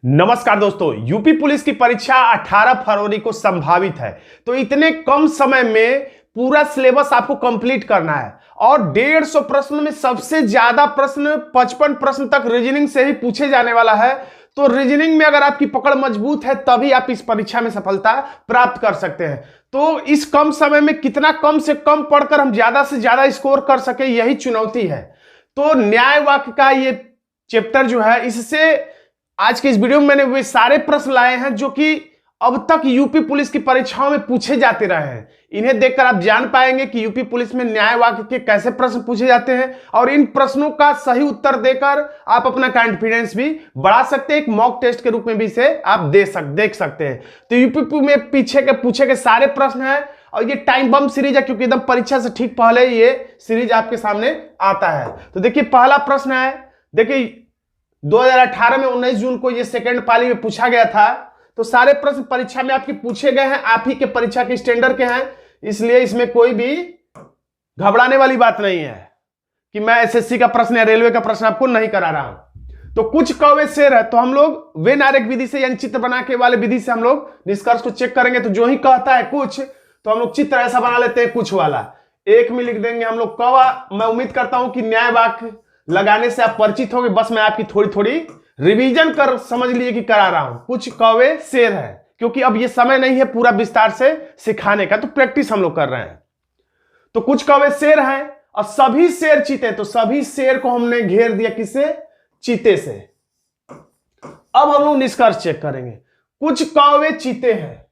नमस्कार दोस्तों, UP police की परीक्षा 18 फरवरी को संभावित है। तो इतने कम समय में पूरा सिलेबस आपको कंप्लीट करना है और 150 प्रश्न में सबसे ज्यादा प्रश्न 55 प्रश्न तक रीजनिंग से ही पूछे जाने वाला है। तो रीजनिंग में अगर आपकी पकड़ मजबूत है तभी आप इस परीक्षा में सफलता प्राप्त कर सकते हैं। तो इस कम समय में कितना कम से कम पढ़कर हम ज्यादा से ज्यादा स्कोर कर सके, यही चुनौती है। तो न्याय वाक्य का ये चैप्टर जो है, इससे आज के इस वीडियो में मैंने वे सारे प्रश्न लाए हैं जो कि अब तक यूपी पुलिस की परीक्षाओं में पूछे जाते रहे हैं। इन्हें देखकर आप जान पाएंगे कि यूपी पुलिस में न्याय वाक्य के कैसे प्रश्न पूछे जाते हैं और इन प्रश्नों का सही उत्तर देकर आप अपना कॉन्फिडेंस भी बढ़ा सकते हैं। एक मॉक टेस्ट के रूप में भी इसे आप देख सकते हैं। तो यूपी में पीछे के पूछे गए सारे प्रश्न हैं और ये टाइम बम सीरीज है, क्योंकि एकदम परीक्षा से ठीक पहले ये सीरीज आपके सामने आता है। तो देखिए, पहला प्रश्न है, देखिए 2018 में 19 जून को ये सेकंड पाली में पूछा गया था। तो सारे प्रश्न परीक्षा में आपके पूछे गए हैं, आप ही के परीक्षा के स्टैंडर्ड के हैं, इसलिए इसमें कोई भी घबराने वाली बात नहीं है कि मैं एसएससी का प्रश्न या रेलवे का प्रश्न आपको नहीं करा रहा हूं। तो कुछ कौवे शेर है, तो हम लोग वेन आरेख विधि से यानी चित्र बना के वाले विधि से हम लोग निष्कर्ष को चेक करेंगे। तो जो ही कहता है कुछ, तो हम लोग चित्र ऐसा बना लेते हैं कुछ वाला, एक में लिख देंगे हम लोग कौवा। मैं उम्मीद करता हूं कि न्याय वाक्य लगाने से आप परिचित होंगे, बस मैं आपकी थोड़ी थोड़ी रिवीजन कर समझ लिए कि करा रहा हूं। कुछ कौवे शेर है, क्योंकि अब ये समय नहीं है पूरा विस्तार से सिखाने का, तो प्रैक्टिस हम लोग कर रहे हैं। तो कुछ कौवे शेर हैं और सभी शेर चीते, तो सभी शेर को हमने घेर दिया किससे? चीते से। अब हम लोग निष्कर्ष चेक करेंगे। कुछ कौवे चीते हैं,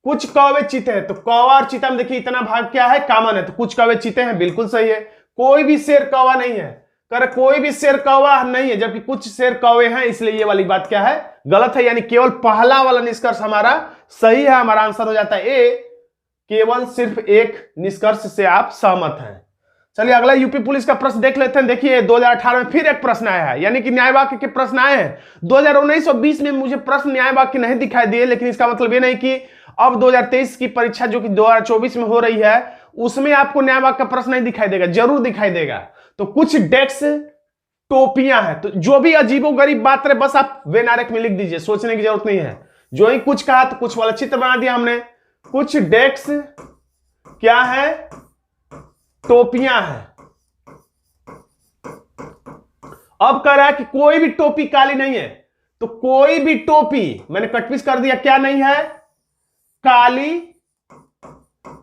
कुछ कौवे चीते हैं, तो कौवा और चीता में देखिए इतना भाग क्या है? कॉमन है। तो कुछ कौवे चीते हैं, बिल्कुल सही है। कोई भी शेर कौवा नहीं है, कर कोई भी शेर कौवा नहीं है, जबकि कुछ शेर कौवे हैं, इसलिए ये वाली बात क्या है? गलत है। यानी केवल पहला वाला निष्कर्ष हमारा सही है, हमारा आंसर हो जाता है ए। केवल सिर्फ एक निष्कर्ष से आप सहमत हैं। चलिए अगला यूपी पुलिस का प्रश्न देख लेते हैं। देखिए 2018 में फिर एक प्रश्न आया है, यानी कि न्याय वाक्य के प्रश्न आए हैं। 2019 और 20 में मुझे प्रश्न न्याय वाक्य नहीं दिखाई दिए, लेकिन इसका मतलब ये नहीं कि अब 2023 की परीक्षा जो कि 2024 में हो रही है उसमें आपको न्याय वाक्य का प्रश्न नहीं दिखाई देगा, जरूर दिखाई देगा। तो कुछ डेस्क टोपियां हैं, तो जो भी अजीबोगरीब बात रहे बस आप वेन आरेख में लिख दीजिए, सोचने की जरूरत नहीं है। जो ही कुछ कहा तो कुछ वाला चित्र बना दिया हमने। कुछ डेस्क क्या है? टोपियां हैं। अब कह रहा है कि कोई भी टोपी काली नहीं है, तो कोई भी टोपी मैंने कटपीस कर दिया, क्या नहीं है? काली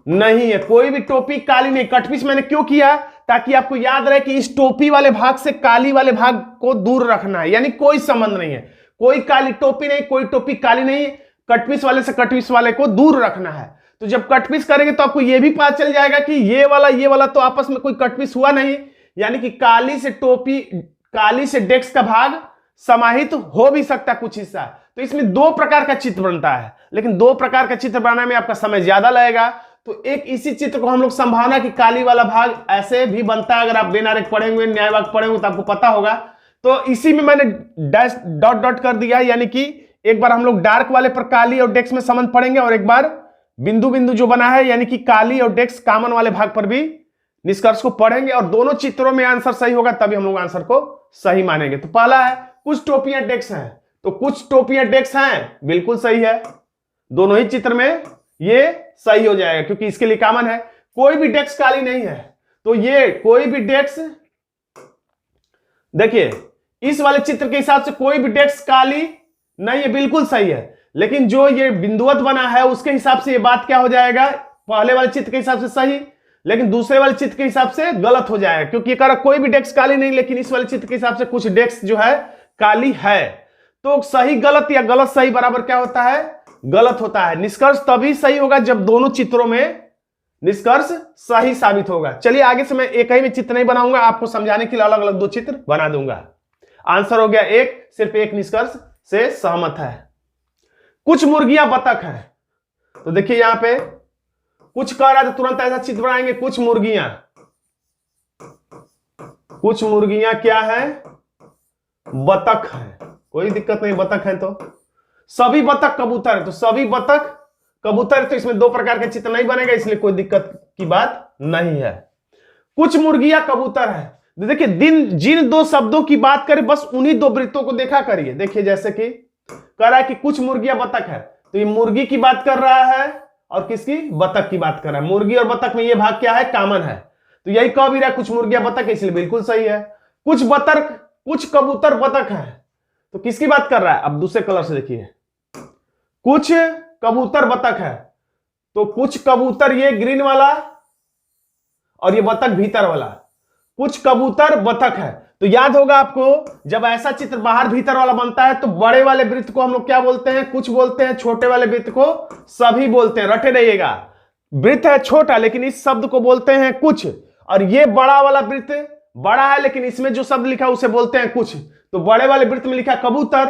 नहीं है। कोई भी टोपी काली नहीं। कटपीस मैंने क्यों किया? ताकि आपको याद रहे कि इस टोपी वाले भाग से काली वाले भाग को दूर रखना है, यानी कोई संबंध नहीं है। कोई काली टोपी नहीं, कोई टोपी काली नहीं, कटपीस वाले से कटपीस वाले को दूर रखना है। तो जब कटपीस करेंगे तो आपको यह भी पता चल जाएगा कि ये वाला तो आपस में कोई कटपीस हुआ नहीं, यानी कि काली से टोपी, काली से डेस्क का भाग समाहित हो भी सकता है कुछ हिस्सा। तो इसमें दो प्रकार का चित्र बनता है, लेकिन दो प्रकार का चित्र बनाने में आपका समय ज्यादा लगेगा। तो एक इसी चित्र को हम लोग संभावना कि काली वाला भाग ऐसे भी बनता है। अगर आप वेन आरेख पढ़ेंगे, न्याय वाक्य पढ़ेंगे तो आपको पता होगा। तो इसी में मैंने डैश डॉट डॉट कर दिया, यानी कि एक बार हम लोग डार्क वाले पर काली और डेस्क में संबंध पढ़ेंगे और एक बार बिंदु बिंदु जो बना है यानी कि काली और डेस्क कॉमन वाले भाग पर भी निष्कर्ष को पढ़ेंगे, और दोनों चित्रों में आंसर सही होगा तभी हम लोग आंसर को सही मानेंगे। तो पहला है कुछ टोपियां डेस्क हैं, तो कुछ टोपियां डेस्क हैं, बिल्कुल सही है। दोनों ही चित्र में ये सही हो जाएगा क्योंकि इसके लिए कॉमन है। कोई भी डेस्क काली नहीं है, तो ये कोई भी डेस्क, देखिए इस वाले चित्र के हिसाब से कोई भी डेस्क काली नहीं है, बिल्कुल सही है। लेकिन जो ये बिंदुवत बना है उसके हिसाब से ये बात क्या हो जाएगा? पहले वाले चित्र के हिसाब से सही, लेकिन दूसरे वाले चित्र के हिसाब से गलत हो जाएगा, क्योंकि ये कह रहा कोई भी डेस्क काली नहीं, लेकिन इस वाले चित्र के हिसाब से कुछ डेस्क जो है काली है। तो सही गलत या गलत सही बराबर क्या होता है? गलत होता है। निष्कर्ष तभी सही होगा जब दोनों चित्रों में निष्कर्ष सही साबित होगा। चलिए आगे से मैं एक ही में चित्र नहीं बनाऊंगा, आपको समझाने के लिए अलग अलग दो चित्र बना दूंगा। आंसर हो गया एक, सिर्फ एक निष्कर्ष से सहमत है। कुछ मुर्गियां बतख हैं, तो देखिए यहां पे कुछ कह रहा है तो तुरंत ऐसा चित्र बनाएंगे। कुछ मुर्गियां क्या है? बतख है, कोई दिक्कत नहीं, बतख है। तो सभी बतख कबूतर है, तो सभी बतख कबूतर, तो इसमें दो प्रकार के चित्र नहीं बनेगा, इसलिए कोई दिक्कत की बात नहीं है। कुछ मुर्गियां कबूतर है, देखिए जिन दो शब्दों की बात करें बस उन्हीं दो वृत्तों को देखा करिए। देखिए जैसे कि कह रहा है कि कुछ मुर्गियां बतख है, तो ये मुर्गी की बात कर रहा है और किसकी, बतख की बात कर रहा है। मुर्गी और बतख में ये भाग क्या है, कॉमन है, तो यही कह भी रहा है कुछ मुर्गियां बतख है, इसलिए बिल्कुल सही है। कुछ कबूतर बतख है, तो किसकी बात कर रहा है, अब दूसरे कलर से देखिए, कुछ कबूतर बतख है, तो कुछ कबूतर ये ग्रीन वाला और ये बतख भीतर वाला, कुछ कबूतर बतख है। तो याद होगा आपको, जब ऐसा चित्र बाहर भीतर वाला बनता है तो बड़े वाले वृत्त को हम लोग क्या बोलते हैं, कुछ बोलते हैं, छोटे वाले वृत्त को सभी बोलते हैं। रटे रहिएगा, वृत्त है छोटा लेकिन इस शब्द को बोलते हैं कुछ, और ये बड़ा वाला वृत्त बड़ा है लेकिन इसमें जो शब्द लिखा उसे बोलते हैं कुछ। तो बड़े वाले वृत्त में लिखा कबूतर,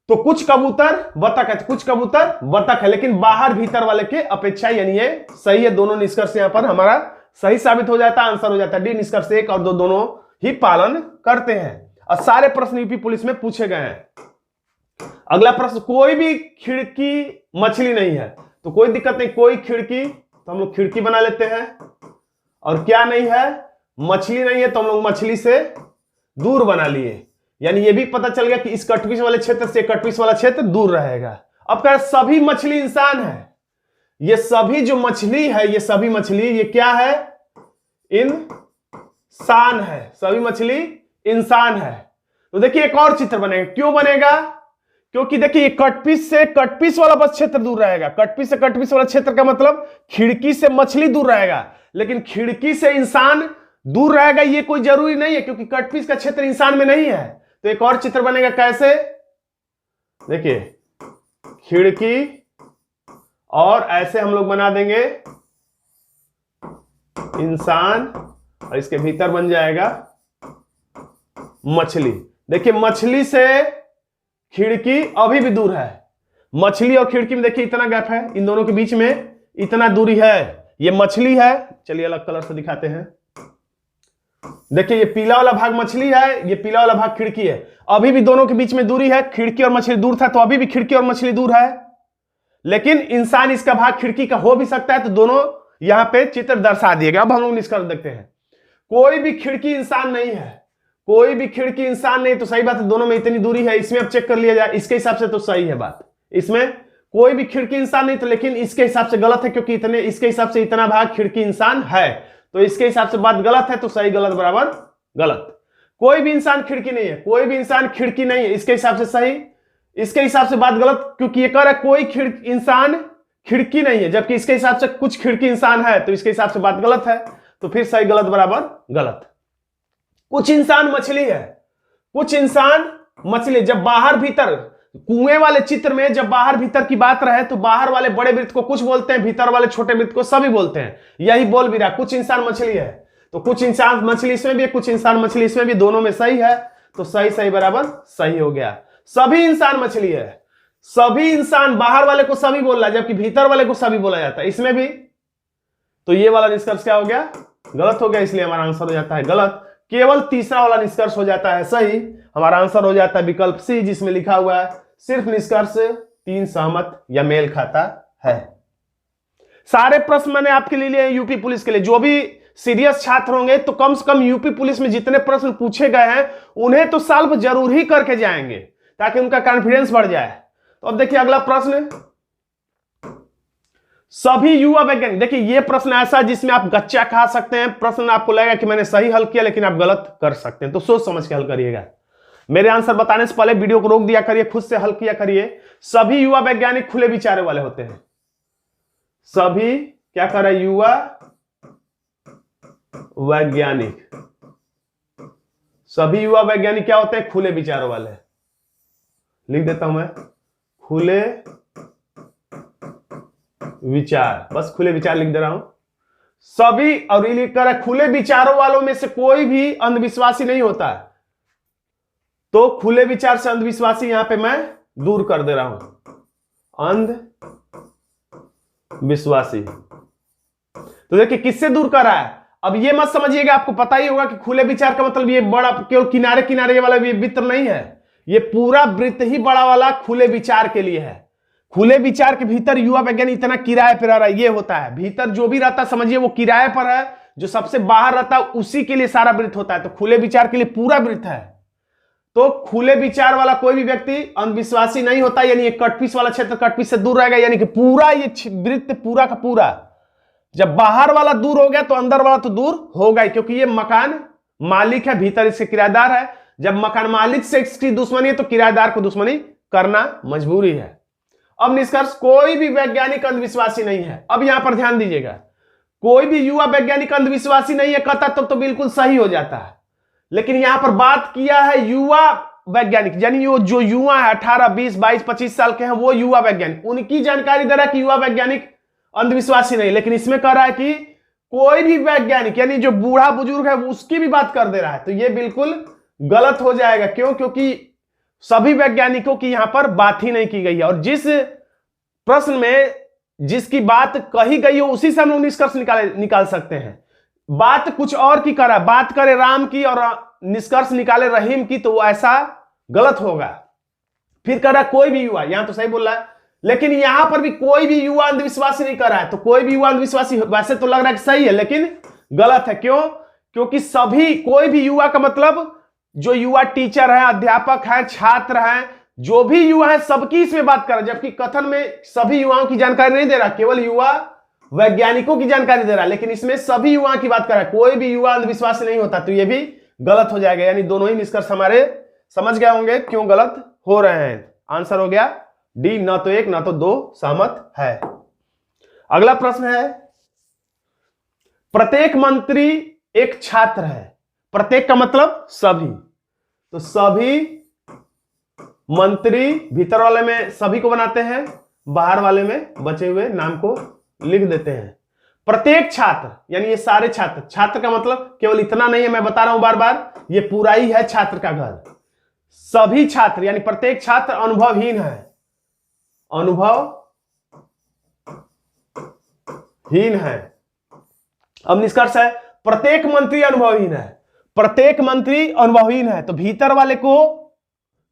तो कुछ कबूतर बतख है, तो कुछ कबूतर बतख है, लेकिन बाहर भीतर वाले के अपेक्षा, यानी ये सही है। दोनों निष्कर्ष यहां पर हमारा सही साबित हो जाता है, आंसर हो जाता है डी, निष्कर्ष 1 और 2 दोनों ही पालन करते हैं और सारे प्रश्न यूपी पुलिस में पूछे गए हैं। अगला प्रश्न, कोई भी खिड़की मछली नहीं है, तो कोई दिक्कत नहीं, कोई खिड़की, तो हम लोग खिड़की बना लेते हैं, और क्या नहीं है, मछली नहीं है, तो हम लोग मछली से दूर बना लिए, यानी ये भी पता चल गया कि इस कटपीस वाले क्षेत्र से कटपीस वाला क्षेत्र दूर रहेगा। अब कह सभी मछली इंसान है, ये सभी जो मछली है, ये सभी मछली ये क्या है, इंसान है, सभी मछली इंसान है। तो देखिए एक और चित्र बनेगा, क्यों बनेगा, क्योंकि देखिए कटपीस से कटपीस वाला बस क्षेत्र दूर रहेगा, कटपीस से कटपीस वाला क्षेत्र का मतलब खिड़की से मछली दूर रहेगा, लेकिन खिड़की से इंसान दूर रहेगा ये कोई जरूरी नहीं है, क्योंकि कटपीस का क्षेत्र इंसान में नहीं है। तो एक और चित्र बनेगा, कैसे, देखिए खिड़की, और ऐसे हम लोग बना देंगे इंसान, और इसके भीतर बन जाएगा मछली। देखिए मछली से खिड़की अभी भी दूर है, मछली और खिड़की में देखिए इतना गैप है, इन दोनों के बीच में इतना दूरी है, ये मछली है, चलिए अलग कलर से दिखाते हैं। देखिए ये पीला वाला भाग मछली है, ये पीला वाला भाग खिड़की है, अभी भी दोनों के बीच में दूरी है, खिड़की और मछली दूर था तो अभी भी खिड़की और मछली दूर है, लेकिन इंसान इसका भाग खिड़की का हो भी सकता है, तो दोनों यहां पे चित्र दर्शा दिए गए। अब हम लोग निष्कर्ष देखते हैं, कोई भी खिड़की इंसान नहीं है, कोई भी खिड़की इंसान नहीं, तो सही बात है, दोनों में इतनी दूरी है, इसमें अब चेक कर लिया जाए, इसके हिसाब से तो सही है बात, इसमें कोई भी खिड़की इंसान नहीं, तो लेकिन इसके हिसाब से गलत है, क्योंकि इतने, इसके हिसाब से इतना भाग खिड़की इंसान है, तो इसके हिसाब से बात गलत है, तो सही गलत बराबर गलत। कोई भी इंसान खिड़की नहीं है, कोई भी इंसान खिड़की नहीं है, इसके हिसाब से सही, इसके हिसाब से बात गलत, क्योंकि ये कह रहा है कोई इंसान खिड़की नहीं है, जबकि इसके हिसाब से कुछ खिड़की इंसान है, तो इसके हिसाब से बात गलत है, तो फिर सही गलत बराबर गलत। कुछ इंसान मछली है, कुछ इंसान मछली, जब बाहर भीतर कुएं वाले चित्र में जब बाहर भीतर की बात रहे तो बाहर वाले बड़े वृत्त को कुछ बोलते हैं, भीतर वाले छोटे वृत्त को सभी बोलते हैं, यही बोल भी रहा, कुछ इंसान मछली है, तो कुछ इंसान मछली इसमें भी है, कुछ इंसान मछली इसमें भी, दोनों में सही है, तो सही सही बराबर सही हो गया। सभी इंसान मछली है, सभी इंसान, बाहर वाले को सभी बोल रहा है, जबकि भीतर वाले को सभी बोला जाता है, इसमें भी, तो ये वाला निष्कर्ष क्या हो गया, गलत हो गया, इसलिए हमारा आंसर हो जाता है गलत। केवल तीसरा वाला निष्कर्ष हो जाता है सही, हमारा आंसर हो जाता है विकल्प सी, जिसमें लिखा हुआ है सिर्फ निष्कर्ष 3 सहमत या मेल खाता है। सारे प्रश्न मैंने आपके लिए लिए यूपी पुलिस के लिए, जो भी सीरियस छात्र होंगे तो कम से कम यूपी पुलिस में जितने प्रश्न पूछे गए हैं उन्हें तो सॉल्व जरूर ही करके जाएंगे, ताकि उनका कॉन्फिडेंस बढ़ जाए। तो अब देखिए अगला प्रश्न, सभी युवा वैज्ञानिक, देखिए ये प्रश्न ऐसा जिसमें आप गच्चा खा सकते हैं, प्रश्न आपको लगेगा कि मैंने सही हल किया, लेकिन आप गलत कर सकते हैं, तो सोच समझ के हल करिएगा। मेरे आंसर बताने से पहले वीडियो को रोक दिया करिए, खुद से हल किया करिए। सभी युवा वैज्ञानिक खुले विचारों वाले होते हैं, सभी क्या कर रहे, युवा वैज्ञानिक, सभी युवा वैज्ञानिक क्या होते हैं, खुले विचारों वाले। लिख देता हूं मैं, खुले विचार, बस खुले विचार लिख दे रहा हूं। सभी, और ये लिख कर खुले विचारों वालों में से कोई भी अंधविश्वासी नहीं होता है, तो खुले विचार से अंधविश्वासी यहां पे मैं दूर कर दे रहा हूं, अंधविश्वासी। तो देखिए किससे दूर कर रहा है, अब ये मत समझिएगा, आपको पता ही होगा कि खुले विचार का मतलब ये बड़ा केवल किनारे किनारे वाला ये वृत्त नहीं है, ये पूरा वृत्त ही बड़ा वाला खुले विचार के लिए है। खुले विचार के भीतर युवा वैज्ञानिक इतना किराए पर रह रहा है, ये होता है, भीतर जो भी रहता समझिए वो किराए पर है, जो सबसे बाहर रहता है उसी के लिए सारा वृत्त होता है, तो खुले विचार के लिए पूरा वृत्त है। तो खुले विचार वाला कोई भी व्यक्ति अंधविश्वासी नहीं होता, यानी ये कटपीस वाला क्षेत्र कटपीस से दूर रहेगा, यानी कि पूरा ये वृत्त पूरा का पूरा, जब बाहर वाला दूर हो गया तो अंदर वाला तो दूर होगा ही, क्योंकि ये मकान मालिक है, भीतर इसके किराएदार है। जब मकान मालिक से इसकी दुश्मनी है तो किराएदार को दुश्मनी करना मजबूरी है। अब निष्कर्ष, कोई भी वैज्ञानिक अंधविश्वासी नहीं है। अब यहां पर ध्यान दीजिएगा, कोई भी युवा वैज्ञानिक अंधविश्वासी नहीं है कहता तो बिल्कुल सही हो जाता है, लेकिन यहां पर बात किया है युवा वैज्ञानिक, यानी वो जो युवा है 18, 20, 22, 25 साल के हैं, वो युवा वैज्ञानिक, उनकी जानकारी दे रहा है कि युवा वैज्ञानिक अंधविश्वासी नहीं। लेकिन इसमें कह रहा है कि कोई भी वैज्ञानिक, यानी जो बूढ़ा बुजुर्ग है उसकी भी बात कर दे रहा है, तो ये बिल्कुल गलत हो जाएगा। क्यों? क्योंकि सभी वैज्ञानिकों की यहां पर बात ही नहीं की गई है, और जिस प्रश्न में जिसकी बात कही गई हो उसी से हम लोग निष्कर्ष निकाल सकते हैं। बात कुछ और की करा, बात करे राम की और निष्कर्ष निकाले रहीम की, तो वो ऐसा गलत होगा। फिर कह रहा कोई भी युवा, यहां तो सही बोल रहा है, लेकिन यहां पर भी कोई भी युवा अंधविश्वासी नहीं कर रहा है, तो कोई भी युवा अंधविश्वासी वैसे तो लग रहा है कि सही है, लेकिन गलत है। क्यों? क्योंकि सभी, कोई भी युवा का मतलब जो युवा टीचर है, अध्यापक है, छात्र है, जो भी युवा है सबकी इसमें बात कर रहा है, जबकि कथन में सभी युवाओं की जानकारी नहीं दे रहा, केवल युवा वैज्ञानिकों की जानकारी दे रहा है, लेकिन इसमें सभी युवाओं की बात कर रहा है। कोई भी युवा अंधविश्वासी नहीं होता, तो यह भी गलत हो जाएगा। यानी दोनों ही निष्कर्ष हमारे समझ गए होंगे क्यों गलत हो रहे हैं। आंसर हो गया डी, ना तो 1 ना तो 2 सहमत है। अगला प्रश्न है, प्रत्येक मंत्री एक छात्र है। प्रत्येक का मतलब सभी, तो सभी मंत्री भीतर वाले में सभी को बनाते हैं, बाहर वाले में बचे हुए नाम को लिख देते हैं। प्रत्येक छात्र यानी ये सारे छात्र, छात्र का मतलब केवल इतना नहीं है, मैं बता रहा हूं बार बार, ये पूरा ही है छात्र का घर। सभी छात्र यानी प्रत्येक छात्र अनुभवहीन है, अनुभवहीन है। अब निष्कर्ष है, प्रत्येक मंत्री अनुभवहीन है, प्रत्येक मंत्री अनुभवहीन है, तो भीतर वाले को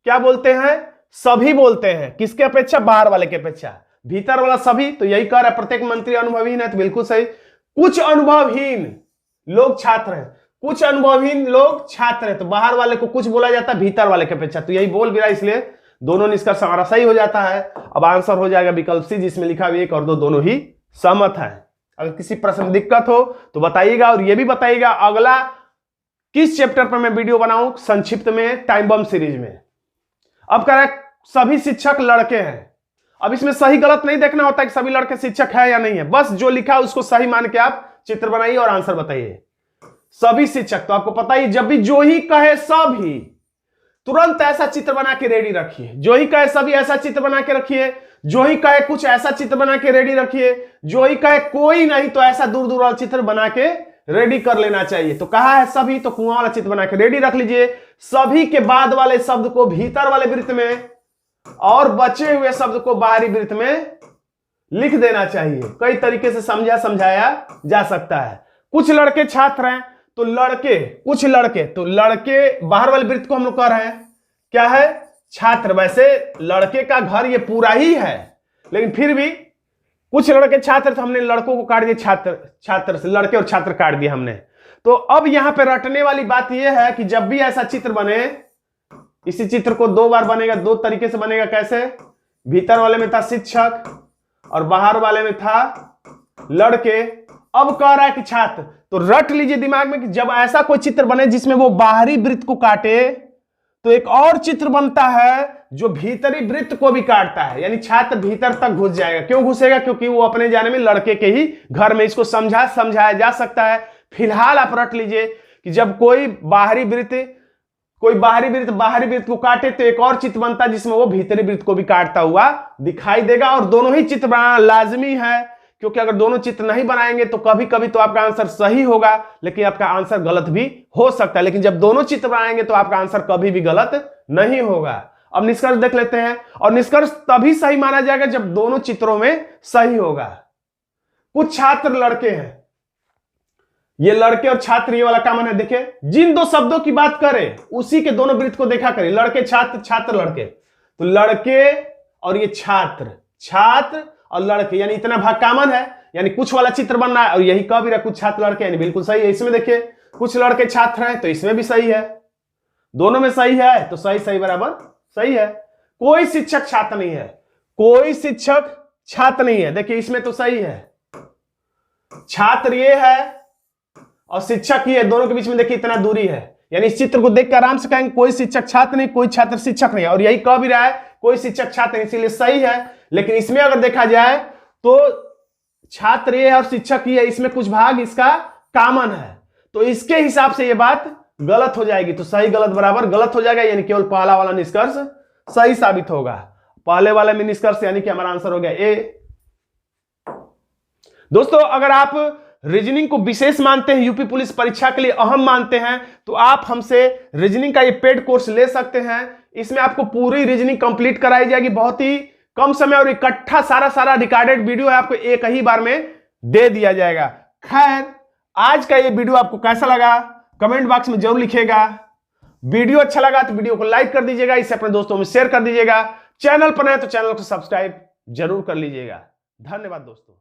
क्या बोलते हैं? सभी बोलते हैं। किसके अपेक्षा? बाहर वाले के अपेक्षा। भीतर वाला सभी, तो यही कह रहा है प्रत्येक मंत्री अनुभवहीन है, तो बिल्कुल सही। कुछ अनुभवहीन लोग छात्र हैं, कुछ अनुभवहीन लोग छात्र हैं, तो बाहर वाले को कुछ बोला जाता है भीतर वाले के अपेक्षा, तो यही बोल भी रहा है, इसलिए दोनों निष्कर्ष हमारा सही हो जाता है। अब आंसर हो जाएगा विकल्प सी, जिसमें लिखा हुआ 1 और 2 दोनों ही सहमत है। अगर किसी प्रश्न में दिक्कत हो तो बताइएगा, और यह भी बताइएगा अगला किस चैप्टर पर मैं वीडियो बनाऊं संक्षिप्त में टाइम बम सीरीज में। अब कह रहा है सभी शिक्षक लड़के हैं। अब इसमें सही गलत नहीं देखना होता कि सभी लड़के शिक्षक है या नहीं है, बस जो लिखा है उसको सही मान के आप चित्र बनाइए और आंसर बताइए। सभी शिक्षक, तो आपको पता ही, जब भी जो ही कहे सभी, तुरंत ऐसा चित्र बना के रेडी रखिए। जो ही कहे सभी ऐसा चित्र बना के रखिए, जो ही कहे कुछ ऐसा चित्र बना के रेडी रखिए, जो ही कहे कोई नहीं तो ऐसा दूर दूर वाला चित्र बना के रेडी कर लेना चाहिए। तो कहा है सभी, तो कुआं वाला चित्र बना के रेडी रख लीजिए। सभी के बाद वाले शब्द को भीतर वाले वृत्त में और बचे हुए शब्द को बाहरी वृत्त में लिख देना चाहिए। कई तरीके से समझाया जा सकता है। कुछ लड़के छात्र हैं, तो लड़के, कुछ लड़के, तो लड़के बाहर वाले वृत्त को हम लोग कह रहे हैं क्या है? छात्र। वैसे लड़के का घर ये पूरा ही है, लेकिन फिर भी कुछ लड़के छात्र, तो हमने लड़कों को काट दिया छात्र से, लड़के और छात्र काट दिया हमने। तो अब यहां पे रटने वाली बात यह है कि जब भी ऐसा चित्र बने, इसी चित्र को 2 बार बनेगा, 2 तरीके से बनेगा। कैसे? भीतर वाले में था शिक्षक और बाहर वाले में था लड़के। अब कह रहा है कि छात्र, तो रट लीजिए दिमाग में कि जब ऐसा कोई चित्र बने जिसमें वो बाहरी वृत्त को काटे, तो एक और चित्र बनता है जो भीतरी वृत्त को भी काटता है, यानी छात्र भीतर तक घुस जाएगा। क्यों घुसेगा? क्योंकि वो अपने जाने में लड़के के ही घर में। इसको समझाया जा सकता है। फिलहाल आप रट लीजिए कि जब कोई बाहरी वृत्त बाहरी वृत्त को काटे, तो एक और चित्र बनता है जिसमें वो भीतरी वृत्त को भी काटता हुआ दिखाई देगा। और दोनों ही चित्र बनाना लाजमी है, क्योंकि अगर दोनों चित्र नहीं बनाएंगे तो कभी कभी तो आपका आंसर सही होगा, लेकिन आपका आंसर गलत भी हो सकता है। लेकिन जब दोनों चित्र बनाएंगे तो आपका आंसर कभी भी गलत नहीं होगा। अब निष्कर्ष देख लेते हैं, और निष्कर्ष तभी सही माना जाएगा जब दोनों चित्रों में सही होगा। कुछ छात्र लड़के हैं, ये लड़के और छात्र ये वाला कॉमन है। देखिए, जिन 2 शब्दों की बात करें उसी के दोनों वृत्त को देखा करें, लड़के छात्र, छात्र लड़के। तो लड़के और ये छात्र और लड़के, यानी इतना भाग कॉमन है, यानी कुछ वाला चित्र बन रहा है। और यही कह भी रहा कुछ छात्र लड़के, यानी बिल्कुल सही है। इसमें देखिए कुछ लड़के छात्र हैं, तो इसमें भी सही है। दोनों में सही है, तो सही सही बराबर सही है। कोई शिक्षक छात्र नहीं है, कोई शिक्षक छात्र नहीं है। देखिए इसमें तो सही है, छात्र ये है और शिक्षक ये है, दोनों के बीच में देखिए इतना दूरी है, यानी इस चित्र को देख के आराम से कहेंगे कोई शिक्षक छात्र नहीं, कोई छात्र शिक्षक नहीं है, और यही कह भी रहा है कोई शिक्षक छात्र नहीं, इसीलिए सही है। लेकिन इसमें अगर देखा जाए तो छात्र ये है और शिक्षक ये है, इसमें कुछ भाग इसका कॉमन है, तो इसके हिसाब से ये बात गलत हो जाएगी। तो सही गलत बराबर गलत हो जाएगा, यानी केवल पहला वाला निष्कर्ष सही साबित होगा। पहले वाले में निष्कर्ष यानी कि हमारा आंसर हो गया ए। दोस्तों अगर आप रीजनिंग को विशेष मानते हैं, यूपी पुलिस परीक्षा के लिए अहम मानते हैं, तो आप हमसे रीजनिंग का ये पेड कोर्स ले सकते हैं। इसमें आपको पूरी रीजनिंग कंप्लीट कराई जाएगी बहुत ही कम समय, और इकट्ठा सारा रिकॉर्डेड वीडियो है आपको एक ही बार में दे दिया जाएगा। खैर आज का ये वीडियो आपको कैसा लगा कमेंट बॉक्स में जरूर लिखिएगा। वीडियो अच्छा लगा तो वीडियो को लाइक कर दीजिएगा, इसे अपने दोस्तों में शेयर कर दीजिएगा। चैनल पर नए तो चैनल को सब्सक्राइब जरूर कर लीजिएगा। धन्यवाद दोस्तों।